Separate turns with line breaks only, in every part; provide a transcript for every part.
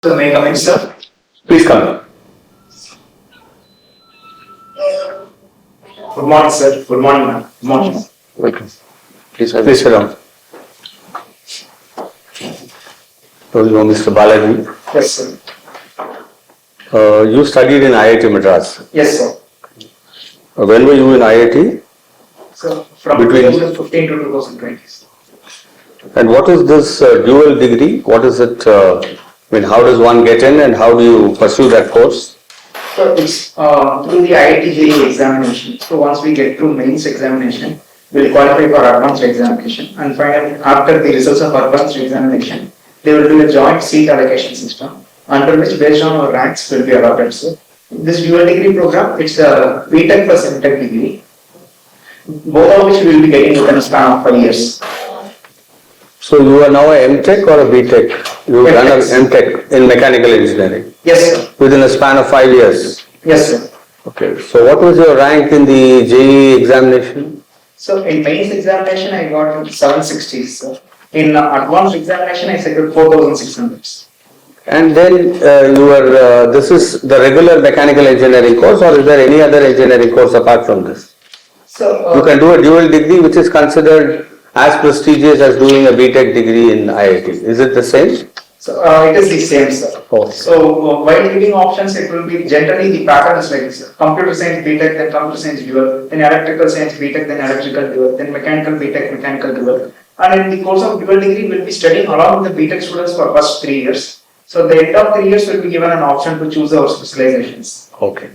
So may I come in, sir?
Please come.
Good morning, sir. Good morning, ma'am. Good morning.
Welcome. Please sit down. So you are Mr. Balaji.
Yes, sir.
You studied in IIT Madras.
Yes, sir.
When were you in IIT?
So from
Between-
2015 to 2020.
And what is this dual degree? What is it? How does one get in and how do you pursue that course?
So it's through the IIT JEE examination. So once we get through mains examination, we'll qualify for advanced examination. And finally, after the results of advanced examination, there will be a joint seat allocation system, under which based on our ranks will be allotted. So this dual degree program, it's a BTech plus MTech degree, both of which we will be getting within a span of 5 years.
So you are now a MTech or a BTech? You have done a MTech in mechanical engineering
Yes, sir.
within a span of 5 years.
Yes, sir.
Okay. So what was your rank in the JEE examination?
So in mains examination, I got 760s, sir. In advanced examination, I secured 4,600s.
And then this is the regular mechanical engineering course, or is there any other engineering course apart from this?
So
You can do a dual degree which is considered as prestigious as doing a BTech degree in IIT. Is it the same?
So it is the same, sir.
Oh.
So while giving options, it will be generally the pattern is like this: computer science BTech, then computer science dual, then electrical science BTech, then electrical dual, then mechanical BTech, mechanical dual. And in the course of dual degree, we'll be studying along with the BTech students for first 3 years. So the end of 3 years will be given an option to choose our specializations.
Okay.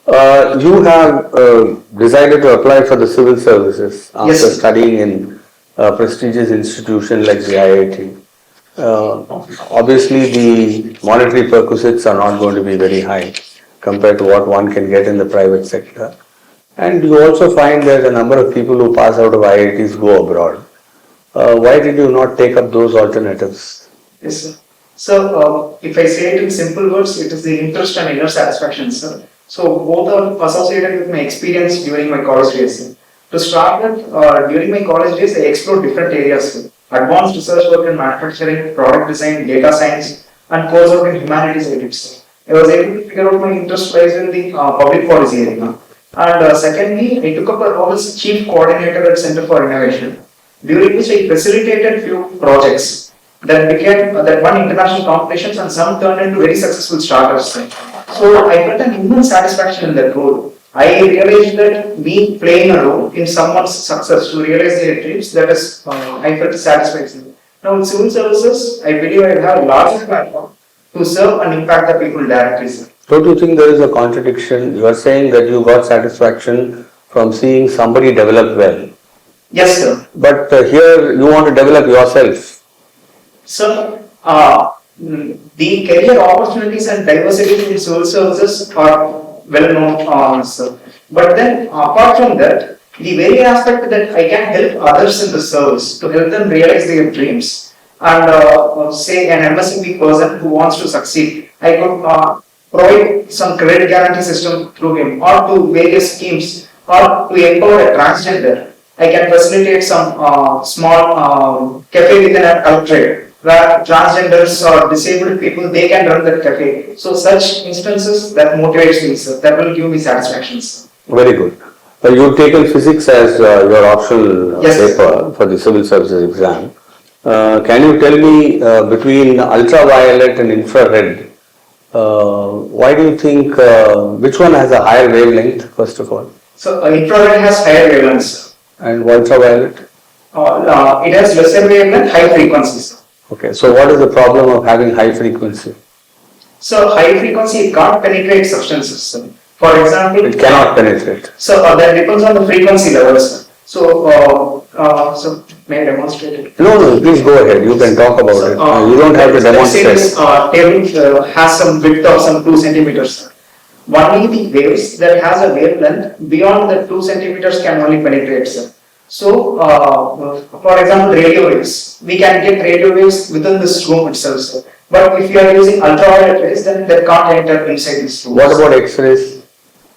You have decided to apply for the civil services after
Yes, sir.
studying in a prestigious institution like the IIT. Obviously, the monetary perquisites are not going to be very high compared to what one can get in the private sector. And you also find that a number of people who pass out of IITs go abroad. Why did you not take up those alternatives?
Yes, sir. So, if I say it in simple words, it is the interest and inner satisfaction, sir. So, both are associated with my experience during my college days, sir. To start with, during my college days, I explored different areas, sir. Advanced research work in manufacturing, product design, data science, and coursework in humanities ethics. I was able to figure out my interest lies in the public policy area. And secondly, I took up a role as chief coordinator at Center for Innovation, during which I facilitated few projects that became that won international competitions and some turned into very successful startups. So I felt an immense satisfaction in that role. I realized that me playing a role in someone's success to realize their dreams, that is, I felt satisfaction. Now in civil services, I believe I have a larger platform to serve and impact the people directly.
Don't you think there is a contradiction? You are saying that you got satisfaction from seeing somebody develop well.
Yes, sir.
But here you want to develop yourself.
So, the career opportunities and diversity in civil services are well known, sir. But then, apart from that, the very aspect that I can help others in the service to help them realize their dreams, and say an MSME person who wants to succeed, I could provide some credit guarantee system through him, or to various schemes, or to empower a transgender. I can facilitate some small cafe within a culture where transgenders or disabled people, they can run that cafe. So such instances that motivates me, sir. That will give me satisfactions.
Very good. You've taken physics as your optional
Yes,
paper for the civil services exam. Can you tell me between ultraviolet and infrared, why do you think, which one has a higher wavelength, first of all?
So infrared has higher wavelengths.
And ultraviolet?
It has lesser wavelength, high frequencies.
Okay, so what is the problem of having high frequency?
So high frequency can't penetrate substances, sir. For example,
It cannot penetrate.
So that depends on the frequency levels. So, may I demonstrate it?
No, please go ahead. You can talk about it. You don't have to demonstrate.
This table has some width of some 2 centimeters. Only the waves that has a wavelength beyond the 2 centimeters can only penetrate, sir. So, for example, radio waves. We can get radio waves within this room itself, sir. But if you are using ultraviolet rays, then that can't enter inside this room.
What about X-rays?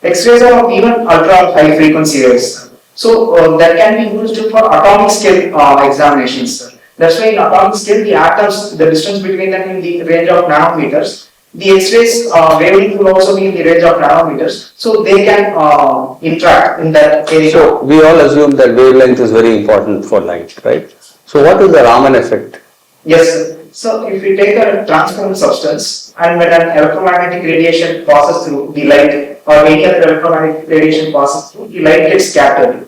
X-rays are even ultra high frequency rays. So that can be used for atomic scale examinations, sir. That's why in atomic scale, the atoms, the distance between them in the range of nanometers. The X-rays wavelength will also be in the range of nanometers, so they can interact in that area.
So we all assume that wavelength is very important for light, right? So what is the Raman effect?
Yes, sir. So if we take a transparent substance and when an electromagnetic radiation passes through, the light or any other electromagnetic radiation passes through, the light gets scattered.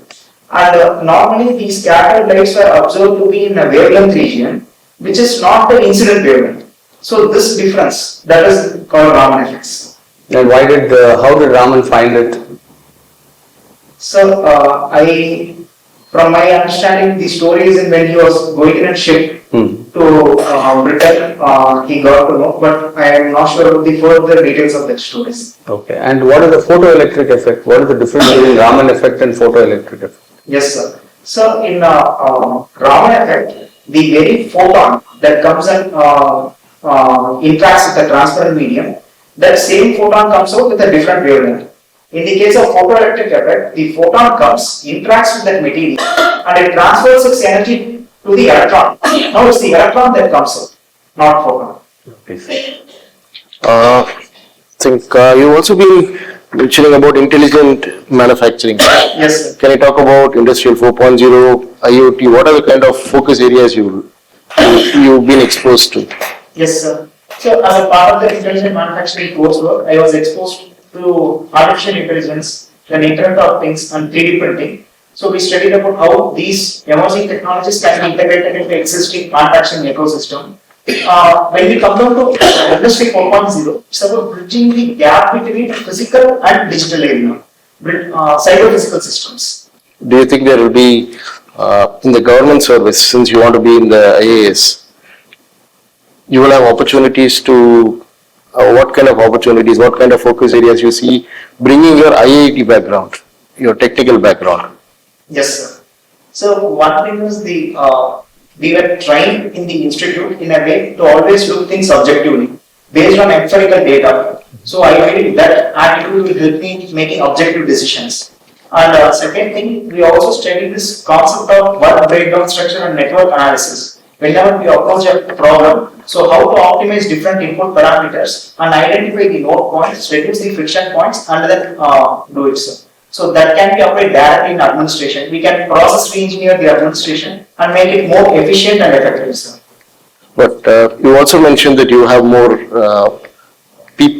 And normally these scattered lights are observed to be in a wavelength region, which is not the incident wavelength. So this difference, that is called Raman effects.
And how did Raman find it?
So from my understanding, the story is in when he was going in a ship to Britain, he got to know, but I am not sure of the further details of that story.
Okay, and what is the photoelectric effect? What is the difference between Raman effect and photoelectric effect?
Yes, sir. So in Raman effect, the very photon that comes and interacts with the transparent medium, that same photon comes out with a different wavelength. In the case of photoelectric effect, the photon comes, interacts with that material, and it transfers its energy to the electron. Now it's the electron that comes out, not photon.
I think you've also been mentioning about intelligent manufacturing.
Yes, sir.
Can you talk about Industrial 4.0, IoT? What are the kind of focus areas you've been exposed to?
Yes, sir. So as a part of the intelligent manufacturing coursework, I was exposed to artificial intelligence, then Internet of Things, and 3D printing. So we studied about how these emerging technologies can be integrated into existing manufacturing ecosystem. When we come down to Industry 4.0, it's about bridging the gap between physical and digital area, cyber-physical systems.
Do you think there will be, in the government service, since you want to be in the IAS, you will have opportunities to, what kind of opportunities, what kind of focus areas you see, bringing your IIT background, your technical background?
Yes, sir. So one thing is we were trained in the institute in a way to always look things objectively, based on empirical data. So I believe that attitude will help me in making objective decisions. And second thing, we also study this concept of work breakdown structure and network analysis. Whenever we approach a problem, so how to optimize different input parameters and identify the node points, reduce the friction points, and then do it. So that can be applied directly in administration. We can process re-engineer the administration and make it more efficient and effective, sir.
But you also mentioned that you have more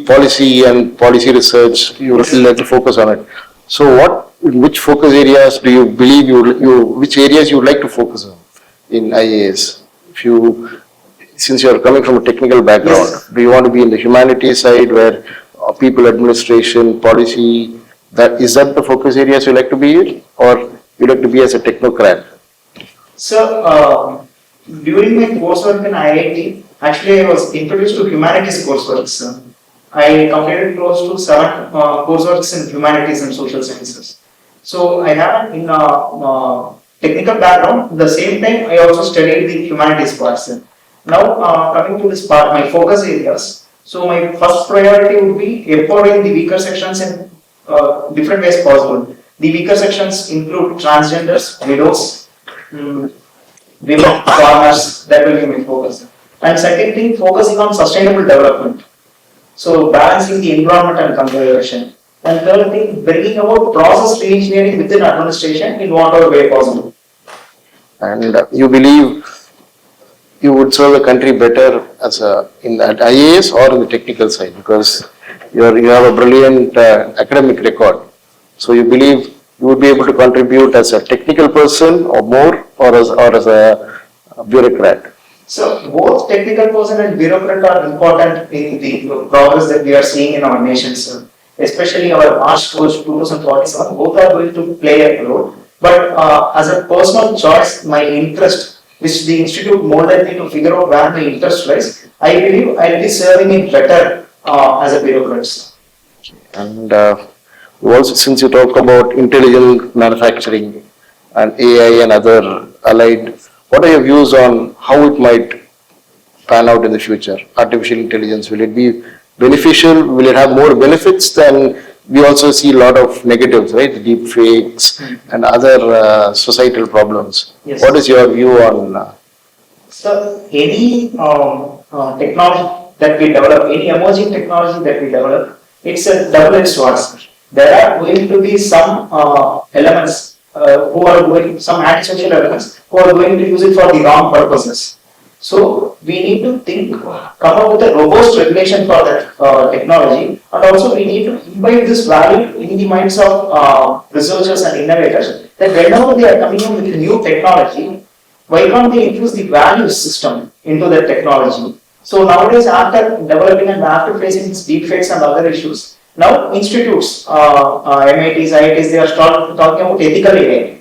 policy and policy research. You would like to focus on it. So, which focus areas do you believe which areas you would like to focus on in IAS? Since you are coming from a technical background, yes, do you want to be in the humanities side where people administration, policy? Is that the focus areas you like to be in, or you like to be as a technocrat?
So, during my coursework in IIT, actually I was introduced to humanities coursework. I completed close to 7 courseworks in humanities and social sciences. So I have in technical background. At the same time, I also studied the humanities part. Now, coming to this part, my focus areas. So my first priority would be empowering the weaker sections in different ways possible. The weaker sections include transgenders, widows, women, farmers. That will be my focus. And second thing, focusing on sustainable development. So balancing the environment and conservation. And third thing, bringing about process re-engineering within administration in whatever way possible.
And you believe you would serve the country better at IAS or in the technical side, because you have a brilliant academic record. So you believe you would be able to contribute as a technical person or more, or as a bureaucrat? So
both technical person and bureaucrat are important in the progress that we are seeing in our nation, sir. Especially our March towards 2047, both are going to play a role. But as a personal choice, my interest, which the institute molded me to figure out where my interest lies, I believe I'll be serving it better as a bureaucrat.
And also, since you talk about intelligent manufacturing and AI and other allied, what are your views on how it might pan out in the future? Artificial intelligence, will it be beneficial? Will it have more benefits than we also see a lot of negatives, right? Deep fakes and other societal problems.
Yes.
What is your view on
So any technology that we develop, any emerging technology that we develop, it's a double-edged sword. There are going to be some elements who are going, some antisocial elements who are going to use it for the wrong purposes. So we need to think, come up with a robust regulation for that technology, and also we need to imbibe this value in the minds of researchers and innovators, that whenever they are coming up with a new technology, why can't they infuse the value system into that technology? So nowadays, after developing and after facing these deepfakes and other issues, now institutes, MITs, IITs, they are talking about ethical AI.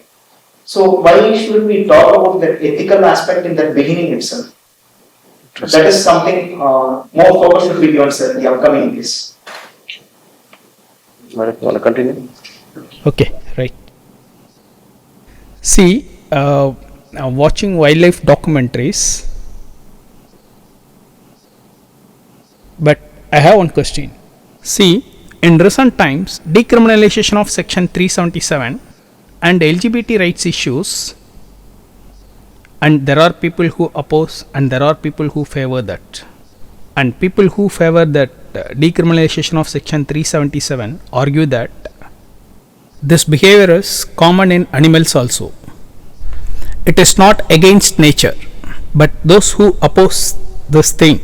So why should we talk about that ethical aspect in the beginning itself? That is something more focus should be given, sir, in the upcoming days.
Want to continue?
Okay, right. See, watching wildlife documentaries, but I have one question. See, in recent times, decriminalization of Section 377 and LGBT rights issues, and there are people who oppose and there are people who favor that. And people who favor that decriminalization of Section 377 argue that this behavior is common in animals also. It is not against nature, but those who oppose this thing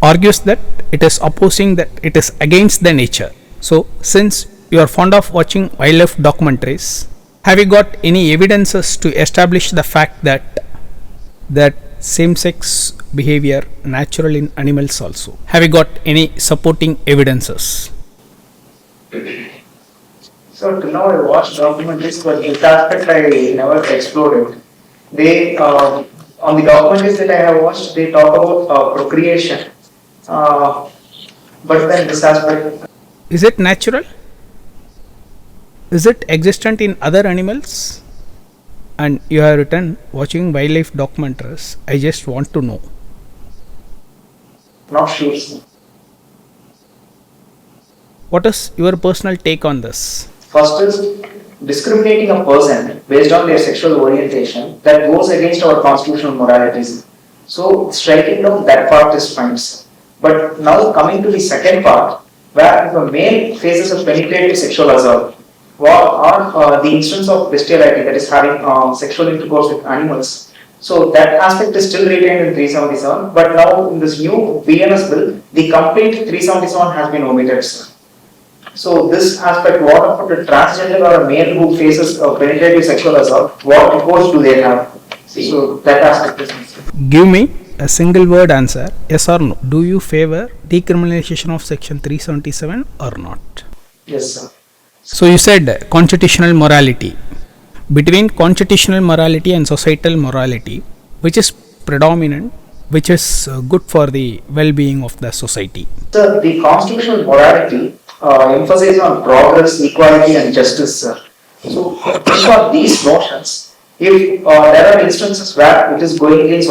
argues that it is opposing, that it is against the nature. So since you are fond of watching wildlife documentaries, have you got any evidences to establish the fact that same-sex behavior natural in animals also? Have you got any supporting evidences?
So till now I watched documentaries, but this aspect I never explored it. They, on the documentaries that I have watched, they talk about procreation. But then this aspect.
Is it natural? Is it existent in other animals? And you have written watching wildlife documentaries. I just want to know.
Not sure.
What is your personal take on this?
First is discriminating a person based on their sexual orientation, that goes against our constitutional moralities. So striking down that part is fine. But now coming to the second part, where if a male faces a penetrative sexual assault, or the instance of bestiality, that is having sexual intercourse with animals, so that aspect is still retained in 377, but now in this new BNS bill, the complete 377 has been omitted, sir. So this aspect, what about a transgender or a male who faces a penetrative sexual assault, what reports do they have? So that aspect is missing.
Give me a single word answer, yes or no. Do you favor decriminalization of Section 377 or not?
Yes, sir.
So you said constitutional morality. Between constitutional morality and societal morality, which is predominant, which is good for the well-being of the society?
Sir, the constitutional morality emphasizes on progress, equality and justice, sir. So for these notions, if there are instances where it is going against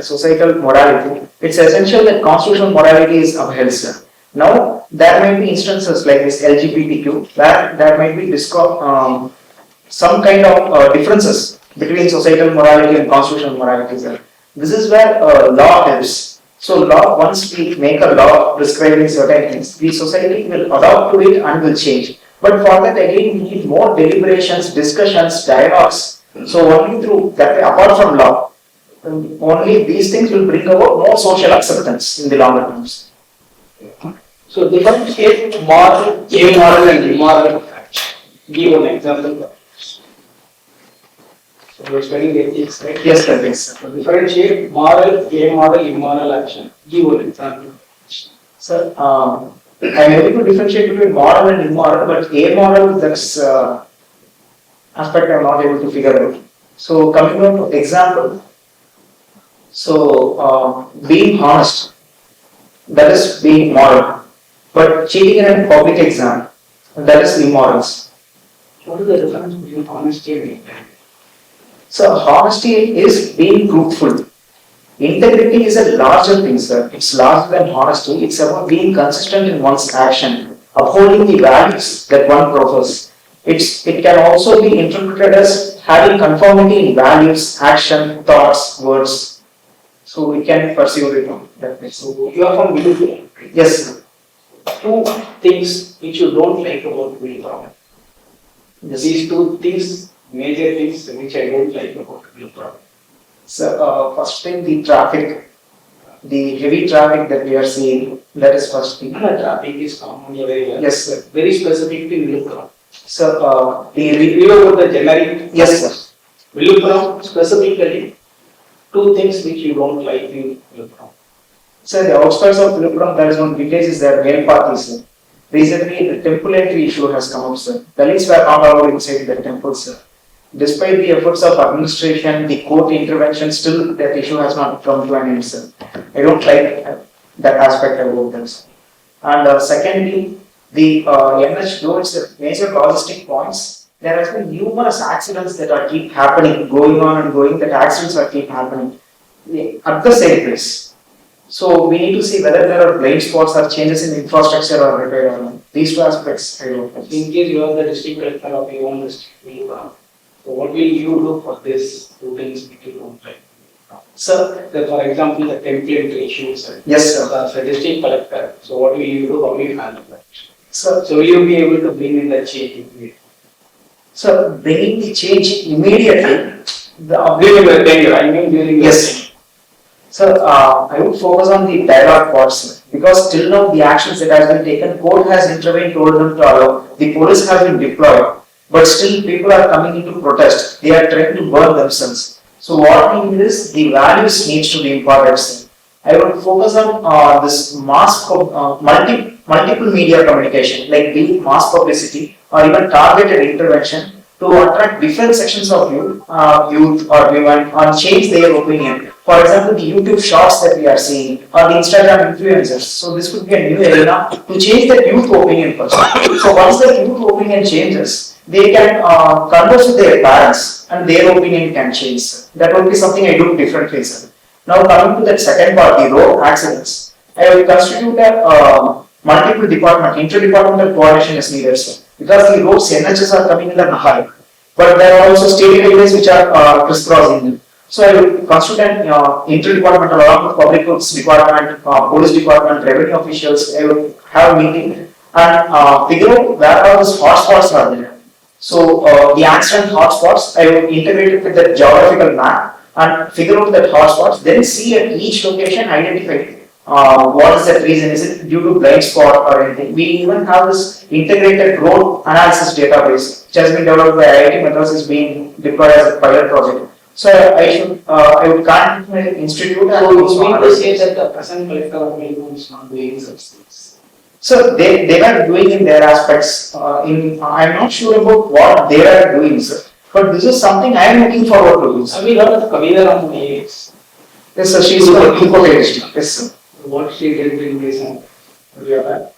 societal morality, it's essential that constitutional morality is upheld, sir. Now, there might be instances like this LGBTQ where there might be some kind of differences between societal morality and constitutional morality, sir. This is where law helps. So law, once we make a law prescribing certain things, the society will adopt to it and will change. But for that again, we need more deliberations, discussions, dialogues. So only through that, apart from law, only these things will bring about more social acceptance in the longer terms.
So differentiate moral, immoral and immoral action. Give one example. So you're studying ethics, right?
Yes, sir. Yes, sir.
So differentiate moral, immoral, immoral action. Give one example.
Sir, I'm able to differentiate between moral and immoral, but amoral, that's aspect I'm not able to figure out. So coming on to example, so being honest, that is being moral, but cheating in a public exam, that is immoral.
What is the difference between honesty and integrity?
So honesty is being truthful. Integrity is a larger thing, sir. It's larger than honesty. It's about being consistent in one's action, upholding the values that one professes. It can also be interpreted as having conformity in values, action, thoughts, words. So we can pursue it on that way. So,
So you are from Villupuram.
yes, sir.
Two things which you don't like about Villupuram. These two things, major things which I don't like about Villupuram.
So, first thing, the traffic, the heavy traffic that we are seeing, that is first thing.
The traffic is common everywhere.
Yes, sir.
Very specific to Villupuram.
So,
You know about the generic.
yes, sir.
Villupuram specifically, two things which you don't like in Villupuram.
So, the outskirts of Villupuram, there is one village is there, Mayapati, sir. Recently, the temple entry issue has come up, sir. Dalits were not allowed inside the temple, sir. Despite the efforts of administration, the court intervention, still that issue has not come to an end, sir. I don't like that aspect about this. And secondly, the NH, though it's a major logistic points, there has been numerous accidents that are keep happening, going on and going, that accidents are keep happening at the same place. So we need to see whether there are blind spots or changes in infrastructure or repair or not. These two aspects I don't know.
In case you are the district collector of your own district, Villupuram, so what will you do for this two things which you don't like?
Sir,
So for example, the template issues.
yes, sir.
As a district collector, so what will you do? How will you handle that?
Sir,
So will you be able to bring in the change immediately?
so bringing the change immediately,
During the tenure, I mean during the
yes.
tenure.
Sir, I would focus on the dialogue parts because till now the actions that has been taken, court has intervened, told them to allow, the police has been deployed, but still people are coming into protest. They are trying to burn themselves. So what we need is the values needs to be imparted, sir. I would focus on this multiple media communication, like be it mass publicity or even targeted intervention to attract different sections of youth or women and change their opinion. For example, the YouTube shorts that we are seeing or the Instagram influencers. So this could be a new arena to change the youth opinion first. So once the youth opinion changes, they can converse with their parents and their opinion can change. That would be something I do differently, sir. Now coming to that second part, the road accidents. I will constitute a multiple department, interdepartmental coordination is needed, sir. Because the roads NHs are coming in the high, but there are also state highways which are crisscrossing them. So I will constitute an interdepartmental along with public works department, police department, revenue officials. I will have a meeting and figure out where all those hotspots are there. So the accident hotspots, I will integrate it with the geographical map and figure out that hotspots. Then see at each location identify what is that reason? Is it due to blind spot or anything? We even have this integrated road analysis database, which has been developed by IIT Madras, is being deployed as a pilot project. So I would contact my institute.
So you mean to say that the present collector of Villupuram is not doing such things?
So they are doing in their aspects. I'm not sure about what they are doing, sir. But this is something I am looking forward to do.
Have you heard of Kavita on IAS?
Yes, sir. She is from 𝗦𝗂𝗬𝗿. Yes, sir.
What she did in recent? Have you heard?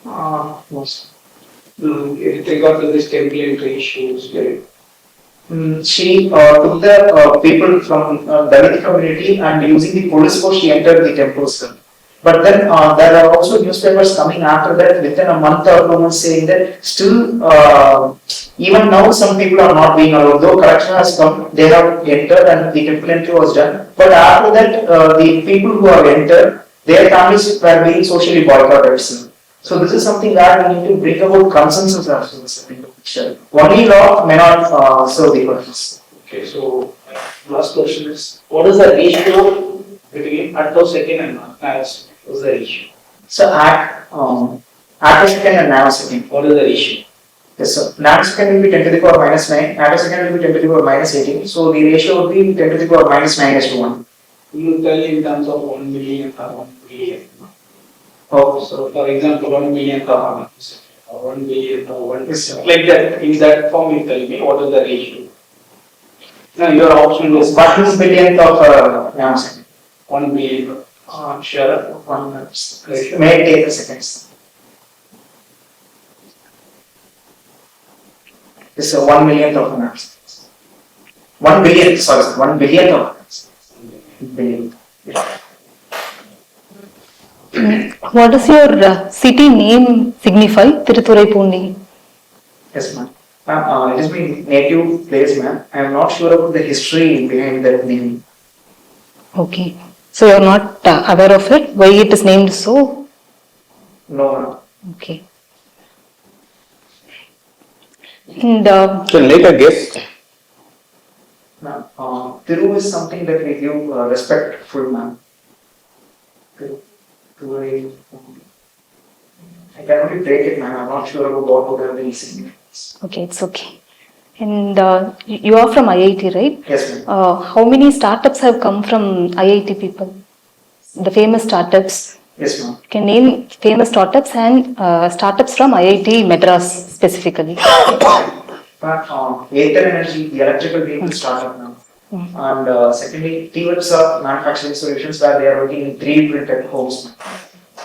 No, sir.
With regard to this template issues,
She took the people from Dalit community and using the police force she entered the temple, sir. But then there are also newspapers coming after that within a month or 2 months saying that still even now some people are not being allowed. Though correction has come, they have entered and the temple entry was done. But after that the people who have entered, their families were being socially boycotted, sir. So this is something that we need to bring about consensus as well, sir. Only law may not serve the purpose.
Okay, so last question is, what is the ratio between attosecond and nanosecond? What is the ratio?
So attosecond and nanosecond.
What is the ratio?
Yes, sir. Nanosecond will be 10 to the power minus 9, attosecond will be 10 to the power minus 18. So the ratio would be 10 to the power minus 9:1.
You tell in terms of 1 million or 1 billion.
Oh,
So for example, 1 million or 1 billion or 1
Yes, sir.
like that. In that form, you tell me what is the ratio. Now your option is
1 billionth of nanosecond.
1 billion. Sure.
1 may take a second. Yes, sir. 1 millionth of a nanosecond. 1 billion, sorry, sir. 1 billionth of a nanosecond. Billion. Yeah.
What does your city name signify, Tiruthurai?
Yes, ma'am. It is my native place, ma'am. I am not sure about the history behind that name.
Okay. So you're not aware of it? Why it is named so?
No, ma'am.
Okay. And
Can make a guess.
Ma'am, Thiru is something that we give respectful, ma'am. Thiru, I can only break it, ma'am. I'm not sure about what would have been significance.
okay, it's okay. And you are from IIT, right?
Yes, ma'am.
How many startups have come from IIT people? The famous startups.
Yes, ma'am.
You can name famous startups and startups from IIT Madras specifically.
Aether Energy, the electrical vehicle startup now. And secondly, 𝗦𝗂𝗃𝗿𝗲 manufacturing solutions where they are working in 3D printed homes.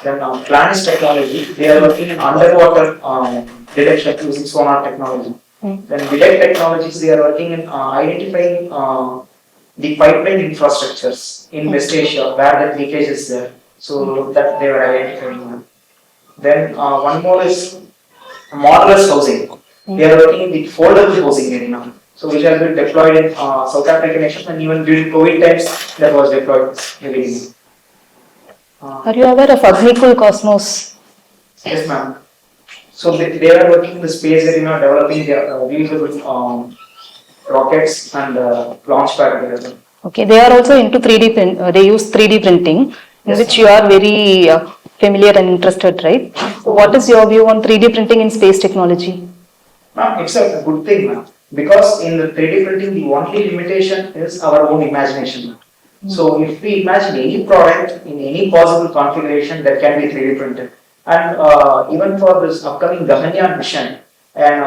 Then Planis Technology, they are working in underwater detection using sonar technology. Then Detect Technologies, they are working in identifying the pipeline infrastructures in West Asia where the leakage is there. So that they were identifying. Then one more is modular housing. They are working in the foldable housing area. So which has been deployed in South African nations, and even during COVID times that was deployed heavily.
Are you aware of 𝗦𝗃𝗿𝗲?
Yes, ma'am. So they are working in the space arena, developing their reusable rockets and launch pad.
Okay, they are also into 3D print. They use 3D printing, in
Yes,
which you are very familiar and interested, right? So what is your view on 3D printing in space technology?
Ma'am, it's a good thing, ma'am. Because in the 3D printing, the only limitation is our own imagination, ma'am. So if we imagine any product in any possible configuration that can be 3D printed, and even for this upcoming Gaganyaan mission, and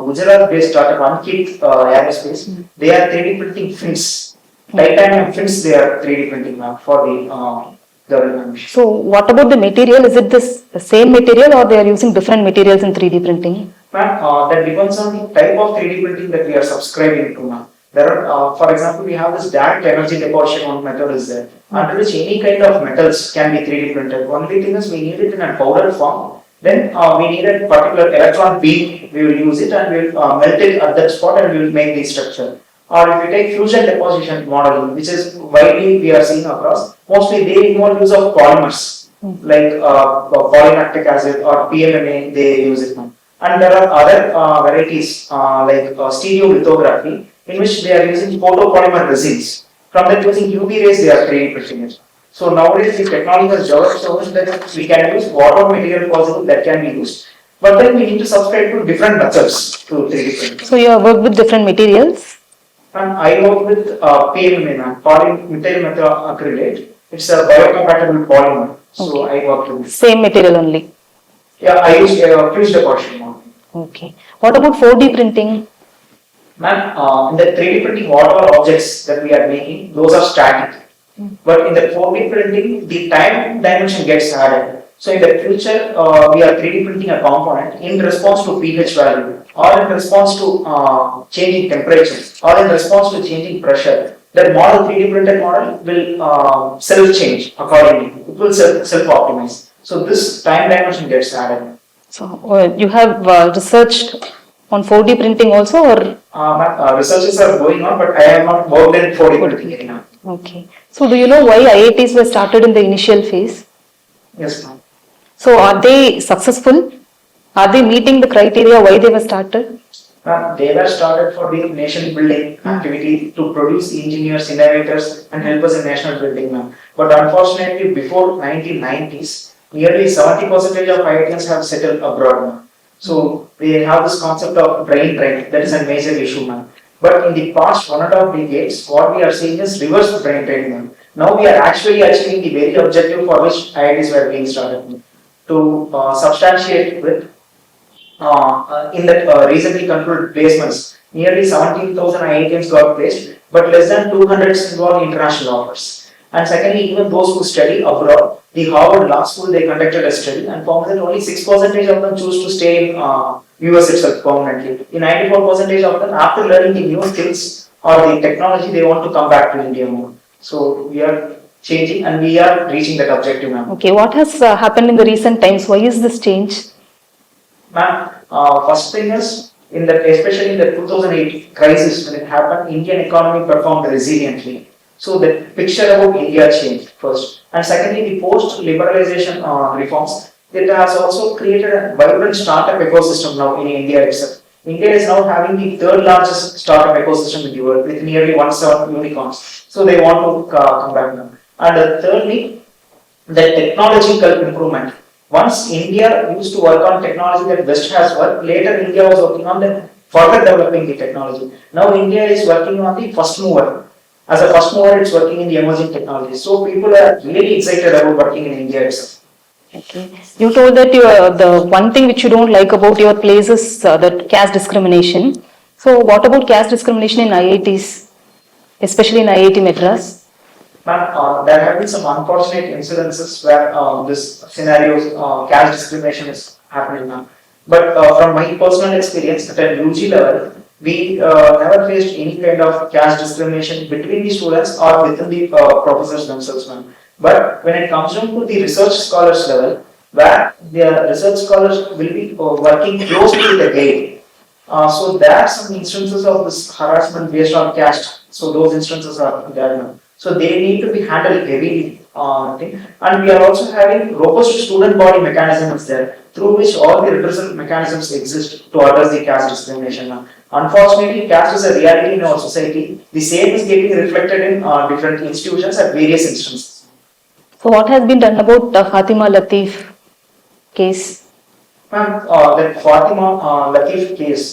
Gujarat-based startup 𝗦𝗃𝗿𝗲𝗿 Aerospace, they are 3D printing fins. Titanium fins they are 3D printing now for the government mission.
So what about the material? Is it the same material or they are using different materials in 3D printing?
Ma'am, that depends on the type of 3D printing that we are subscribing to now. There are, for example, we have this direct energy deposition method is there, under which any kind of metals can be 3D printed. Only thing is we need it in a powder form. Then we need a particular electron beam. We will use it and we will melt it at that spot and we will make the structure. Or if you take fusion deposition modeling, which is widely we are seeing across, mostly they involve use of polymers like polylactic acid or PMMA. They use it now. And there are other varieties like stereolithography, in which they are using photopolymer resins. From that, using UV rays, they are 3D printing it. So nowadays, the technology has developed so much that we can use whatever material possible that can be used. But then we need to subscribe to different methods to 3D printing.
So you have worked with different materials?
And I work with PMMA, polymethyl methacrylate. It's a biocompatible polymer. So I work with this.
Same material only?
Yeah, I use fused deposition model.
Okay. What about 4D printing?
Ma'am, in the 3D printing, whatever objects that we are making, those are static. But in the 4D printing, the time dimension gets added. So in the future, we are 3D printing a component in response to pH value, or in response to changing temperature, or in response to changing pressure. That model, 3D printed model, will self-change accordingly. It will self-optimize. So this time dimension gets added.
So you have researched on 4D printing also, or?
Researches are going on, but I have not worked in 4D printing area.
Okay. So do you know why IITs were started in the initial phase?
Yes, ma'am.
So are they successful? Are they meeting the criteria why they were started?
They were started for the nation building activity to produce engineers, innovators, and help us in national building, ma'am. But unfortunately, before 1990s, nearly 70% of IITians have settled abroad, ma'am. So they have this concept of brain drain. That is a major issue, ma'am. But in the past 1.5 decades, what we are seeing is reverse brain drain, ma'am. Now we are actually achieving the very objective for which IITs were being started, to substantiate with in the recently concluded placements. Nearly 17,000 IITians got placed, but less than 200 involved international offers. And secondly, even those who study abroad, the Harvard Law School, they conducted a study and found that only 6% of them choose to stay in US itself permanently. In 94% of them, after learning the new skills or the technology, they want to come back to India more. So we are changing and we are reaching that objective, ma'am.
Okay, what has happened in the recent times? Why is this change?
Ma'am, first thing is, especially in the 2008 crisis when it happened, Indian economy performed resiliently. So the picture about India changed first. And secondly, the post-liberalization reforms, it has also created a vibrant startup ecosystem now in India itself. India is now having the third largest startup ecosystem in the world with nearly 1/7 unicorns. So they want to come back now. And thirdly, the technological improvement. Once India used to work on technology that West has worked, later India was working on the further developing the technology. Now India is working on the first mover. As a first mover, it's working in the emerging technology. So people are really excited about working in India itself.
Okay. You told that the one thing which you don't like about your place is that caste discrimination. So what about caste discrimination in IITs, especially in IIT Madras?
Ma'am, there have been some unfortunate incidences where this scenario, caste discrimination is happening now. But from my personal experience at a UG level, we never faced any kind of caste discrimination between the students or within the professors themselves, ma'am. But when it comes down to the research scholars level, where the research scholars will be working closely with the guide. So there are some instances of this harassment based on caste. So those instances are there now. So they need to be handled heavily. And we are also having robust student body mechanisms there, through which all the redressal mechanisms exist to address the caste discrimination now. Unfortunately, caste is a reality in our society. The same is getting reflected in different institutions at various instances.
So what has been done about the Fatima Latif case?
Ma'am, that Fatima Latif case,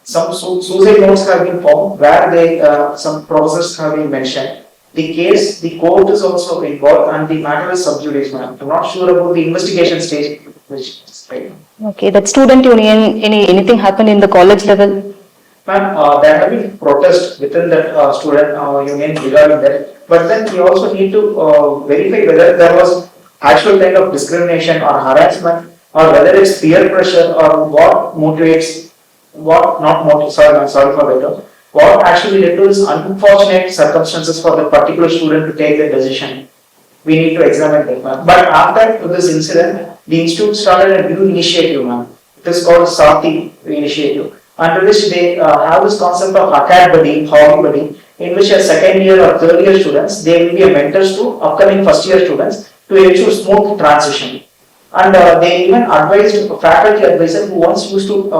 some suicide notes have been found where some professors have been mentioned. The case, the court is also involved and the matter is sub judice, ma'am. I'm not sure about the investigation stage, which is right.
Okay, that student union, anything happened in the college level?
Ma'am, there have been protests within the student union regarding that. But then we also need to verify whether there was actual kind of discrimination or harassment, or whether it's peer pressure, or what motivates, what actually led to this unfortunate circumstances for the particular student to take the decision. We need to examine that, ma'am. But after this incident, the institute started a new initiative, ma'am. It is called SARTI initiative, under which they have this concept of acad hobby buddy, in which a second year or third year students, they will be a mentors to upcoming first year students to ensure smooth transition. And they even advised a faculty advisor who once used to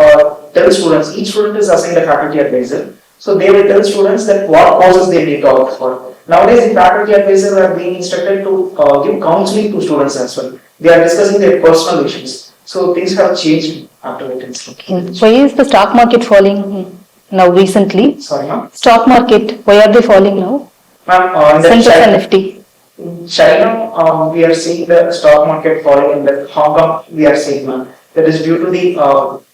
tell students, each student is assigned a faculty advisor. So they will tell students that what courses they need to opt for. Nowadays, the faculty advisors are being instructed to give counseling to students as well. They are discussing their personal issues. So things have changed after that incident.
Why is the stock market falling now recently?
Sorry, ma'am.
Stock market, why are they falling now?
Ma'am, in the
Sensex and
China,
Nifty.
in China, we are seeing the stock market falling. In the Hong Kong, we are seeing, ma'am, that is due to the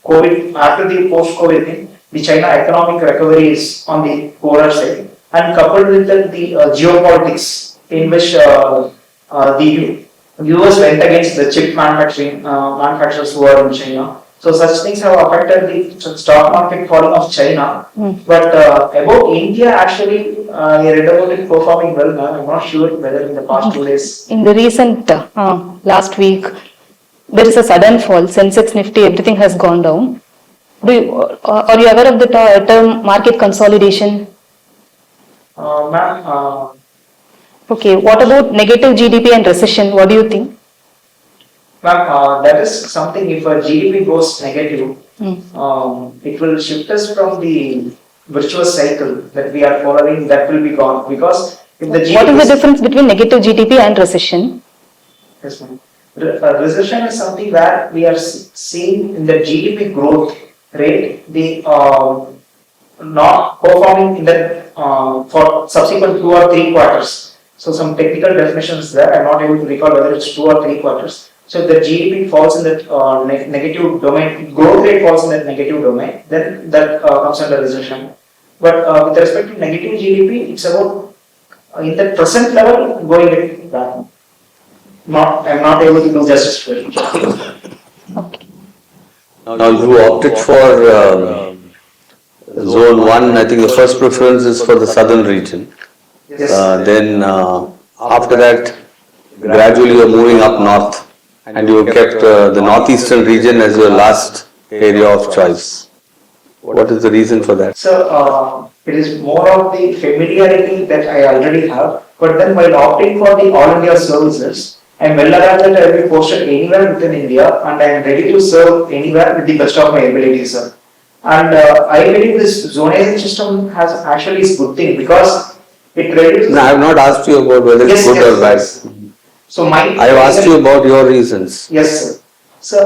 COVID. After the post-COVID thing, the China economic recovery is on the poorer side, and coupled with the geopolitics, in which the US went against the chip manufacturers who are in China. So such things have affected the stock market falling of China. But about India, actually, I read about it performing well. I'm not sure whether in the past 2 days.
In the recent last week, there is a sudden fall. Sensex, Nifty, everything has gone down. Are you aware of the term market consolidation?
Ma'am,
Okay, what about negative GDP and recession? What do you think?
ma'am, that is something. If a GDP goes negative, it will shift us from the virtuous cycle that we are following. That will be gone, because if the GDP
What is the difference between negative GDP and recession?
Yes, ma'am. Recession is something where we are seeing in the GDP growth rate, the not performing in the for subsequent 2 or 3 quarters. So some technical definitions there. I'm not able to recall whether it's 2 or 3 quarters. So if the GDP falls in that negative domain, growth rate falls in that negative domain, then that comes under recession. But with respect to negative GDP, it's about in the present level going back. I'm not able to do justice to it.
Now you opted for zone 1. I think the first preference is for the southern region.
Yes.
Then after that, gradually you're moving up north, and you kept the northeastern region as your last area of choice. What is the reason for that?
So It is more of the familiarity that I already have. But then while opting for the All India services, I am well aware that I will be posted anywhere within India and I am ready to serve anywhere with the best of my abilities, sir. And I believe this zonation system has actually is good thing because it reduces.
No, I have not asked you about whether it's good or bad.
So my.
I have asked you about your reasons.
Yes, sir. So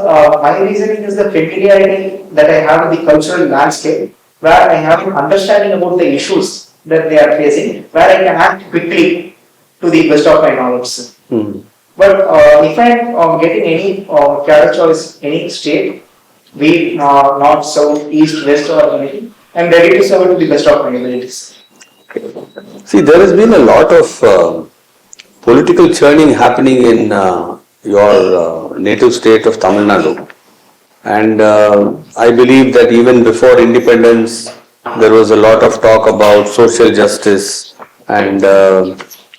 my reasoning is the familiarity that I have with the cultural landscape, where I have an understanding about the issues that they are facing, where I can act quickly to the best of my knowledge, sir. But if I am getting any career choice, any state, be it north, south, east, west or anything, I am ready to serve it to the best of my abilities.
See, there has been a lot of political churning happening in your native state of Tamil Nadu. And I believe that even before independence, there was a lot of talk about social justice, and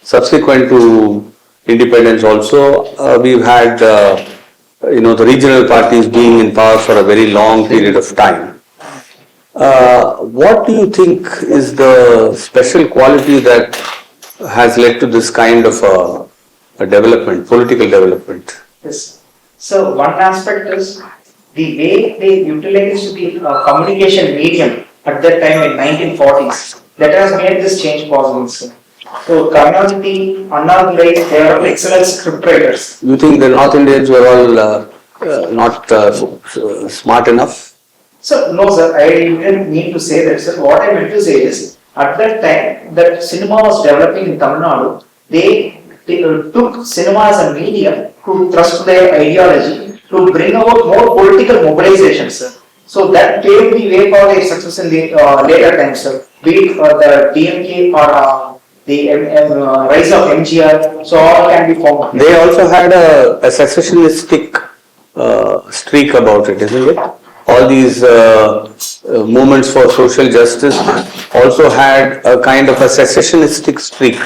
subsequent to independence also, we've had the regional parties being in power for a very long period of time. What do you think is the special quality that has led to this kind of a development, political development?
Yes. So one aspect is the way they utilized the communication medium at that time in 1940s. That has made this change possible, sir. So Karnataki, unorganized, they are excellent scriptwriters.
You think the North Indians were all not smart enough?
So no, sir, I didn't mean to say that, sir. What I meant to say is, at that time that cinema was developing in Tamil Nadu, they took cinema as a medium to thrust their ideology to bring about more political mobilization, sir. So that paved the way for their success in the later times, sir. Be it the DMK or the rise of MGR, so all can be formed.
They also had a secessionistic streak about it, isn't it? All these movements for social justice also had a kind of a secessionistic streak.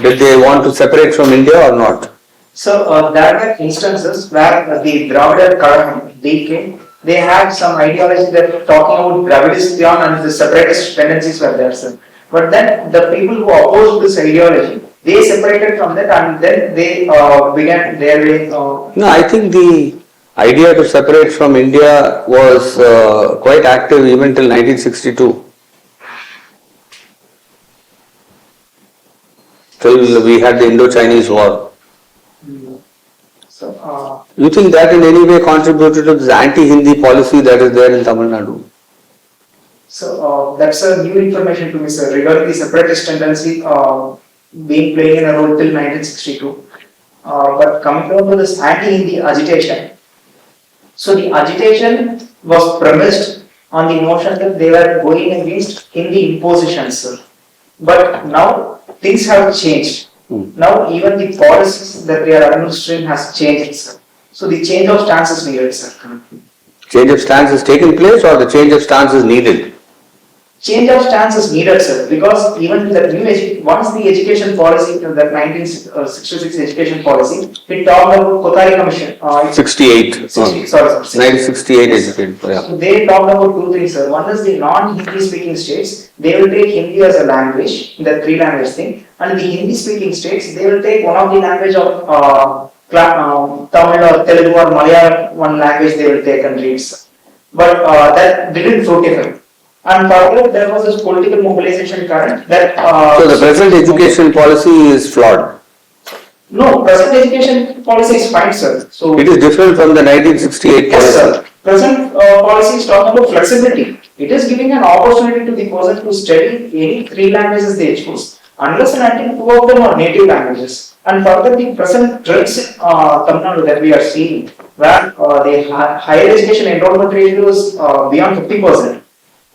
Did they want to separate from India or not?
So there were instances where the Dravida Kazhagam, 𝗦𝗂𝗃𝗿, they had some ideology that were talking about Dravidian and the separatist tendencies were there, sir. But then the people who opposed this ideology, they separated from that and then they began their way.
No, I think the idea to separate from India was quite active even till 1962. Till we had the Indo-Chinese War.
So,
You think that in any way contributed to this anti-Hindi policy that is there in Tamil Nadu?
So that's a new information to me, sir, regarding the separatist tendency being playing a role till 1962. But coming down to this anti-Hindi agitation, so the agitation was premised on the notion that they were going against Hindi impositions, sir. But now things have changed. Now even the policies that they are administering has changed, sir. So the change of stance is needed, sir.
Change of stance has taken place or the change of stance is needed?
Change of stance is needed, sir, because even the new once the education policy, that 1966 education policy, it talked about Kothari Commission.
68. 1968 education. Yeah.
So they talked about two things, sir. One is the non-Hindi speaking states, they will take Hindi as a language, the three language thing, and the Hindi speaking states, they will take one of the language of Tamil or Telugu or Malayalam, one language they will take and read, sir. But that didn't fructify. And further, there was this political mobilization current that.
So the present education policy is flawed.
No, present education policy is fine, sir. So
it is different from the 1968
yes,
policy.
sir. Present policy is talking about flexibility. It is giving an opportunity to the person to study any three languages they choose, unless and until two of them are native languages. And further, the present trends Tamil Nadu that we are seeing, where the higher education enrollment rate is beyond 50%.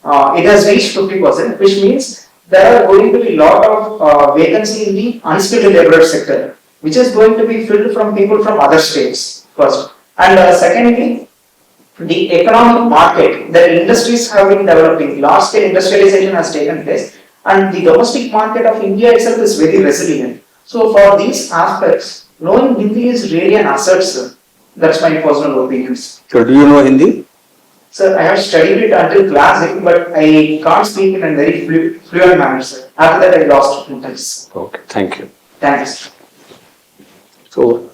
It has reached 50%, which means there are going to be a lot of vacancy in the unskilled labor sector, which is going to be filled from people from other states first. And secondly, the economic market, the industries have been developing, large scale industrialization has taken place, and the domestic market of India itself is very resilient. So for these aspects, knowing Hindi is really an asset, sir. That's my personal opinions.
So do you know Hindi?
Sir, I have studied it until class 8, but I can't speak in a very fluent manner, sir. After that, I lost interest.
Okay, thank you.
Thank you, sir.
So